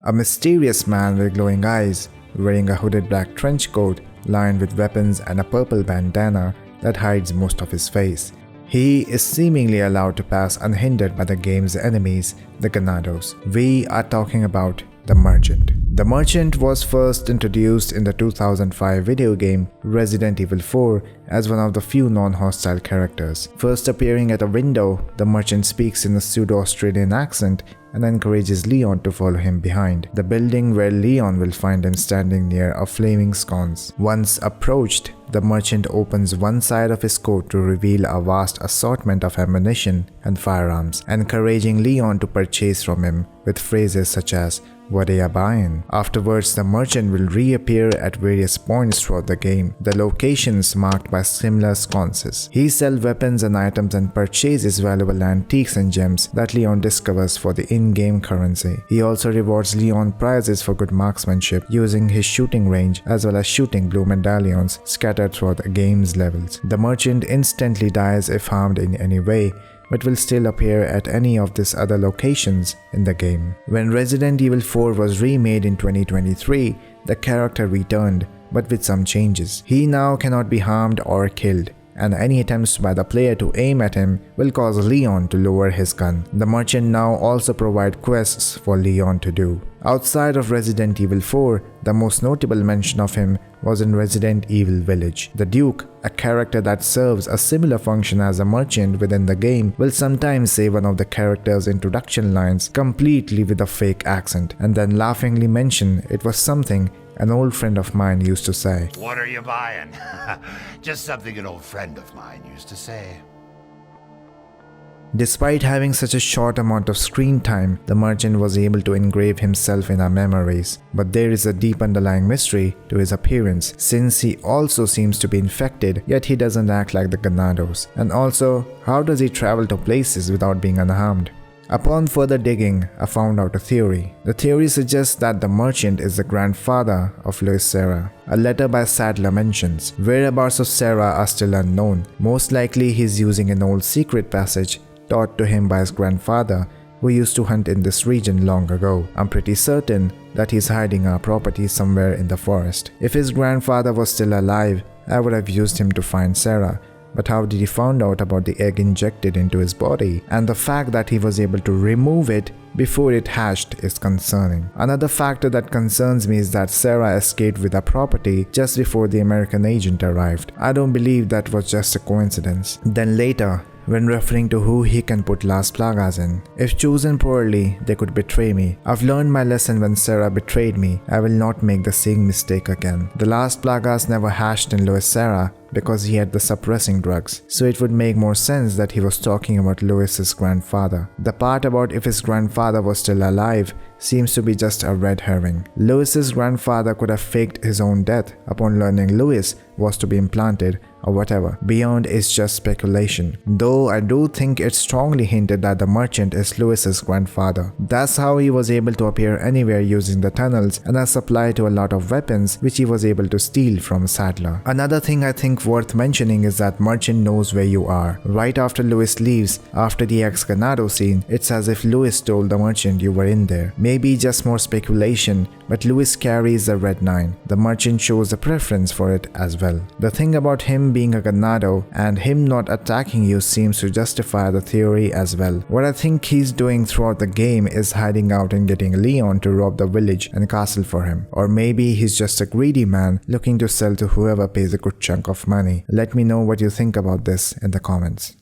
A mysterious man with glowing eyes, wearing a hooded black trench coat lined with weapons and a purple bandana that hides most of his face. He is seemingly allowed to pass unhindered by the game's enemies, the Ganados. We are talking about the Merchant. The Merchant was first introduced in the 2005 video game Resident Evil 4 as one of the few non-hostile characters. First appearing at a window, the Merchant speaks in a pseudo-Australian accent and encourages Leon to follow him behind the building, where Leon will find him standing near a flaming sconce. Once approached, the Merchant opens one side of his coat to reveal a vast assortment of ammunition and firearms, encouraging Leon to purchase from him with phrases such as, "What are you buying?" Afterwards, the Merchant will reappear at various points throughout the game, the locations marked by similar sconces. He sells weapons and items and purchases valuable antiques and gems that Leon discovers for the in-game currency. He also rewards Leon prizes for good marksmanship, using his shooting range as well as shooting blue medallions scattered throughout the game's levels. The Merchant instantly dies if harmed in any way, but will still appear at any of these other locations in the game. When Resident Evil 4 was remade in 2023, the character returned, but with some changes. He now cannot be harmed or killed, and any attempts by the player to aim at him will cause Leon to lower his gun. The Merchant now also provides quests for Leon to do. Outside of Resident Evil 4, the most notable mention of him was in Resident Evil Village. The Duke, a character that serves a similar function as a merchant within the game, will sometimes say one of the character's introduction lines completely with a fake accent, and then laughingly mention it was something an old friend of mine used to say. "What are you buying?" Just something an old friend of mine used to say. Despite having such a short amount of screen time, the Merchant was able to engrave himself in our memories. But there is a deep underlying mystery to his appearance, since he also seems to be infected, yet he doesn't act like the Ganados. And also, how does he travel to places without being unharmed? Upon further digging, I found out a theory. The theory suggests that the Merchant is the grandfather of Louis Serra. A letter by Sadler mentions, whereabouts of Serra are still unknown. Most likely he's using an old secret passage taught to him by his grandfather, who used to hunt in this region long ago. I'm pretty certain that he's hiding our property somewhere in the forest. If his grandfather was still alive, I would have used him to find Sarah. But how did he find out about the egg injected into his body? And the fact that he was able to remove it before it hatched is concerning. Another factor that concerns me is that Sarah escaped with her property just before the American agent arrived. I don't believe that was just a coincidence. Then later, when referring to who he can put Las Plagas in, if chosen poorly, they could betray me. I've learned my lesson when Sarah betrayed me. I will not make the same mistake again. The Las Plagas never hatched in Louis Serra because he had the suppressing drugs, so it would make more sense that he was talking about Louis's grandfather. The part about if his grandfather was still alive seems to be just a red herring. Louis's grandfather could have faked his own death upon learning Louis was to be implanted or whatever. Beyond is just speculation, though I do think it's strongly hinted that the Merchant is Louis's grandfather. That's how he was able to appear anywhere using the tunnels and has supply to a lot of weapons which he was able to steal from Sadler. Another thing I think worth mentioning is that Merchant knows where you are. Right after Louis leaves, after the ex-Ganado scene, it's as if Louis told the Merchant you were in there. Maybe just more speculation, but Louis carries the red 9. The Merchant shows a preference for it as well. The thing about him being a Ganado and him not attacking you seems to justify the theory as well. What I think he's doing throughout the game is hiding out and getting Leon to rob the village and castle for him. Or maybe he's just a greedy man looking to sell to whoever pays a good chunk of money. Let me know what you think about this in the comments.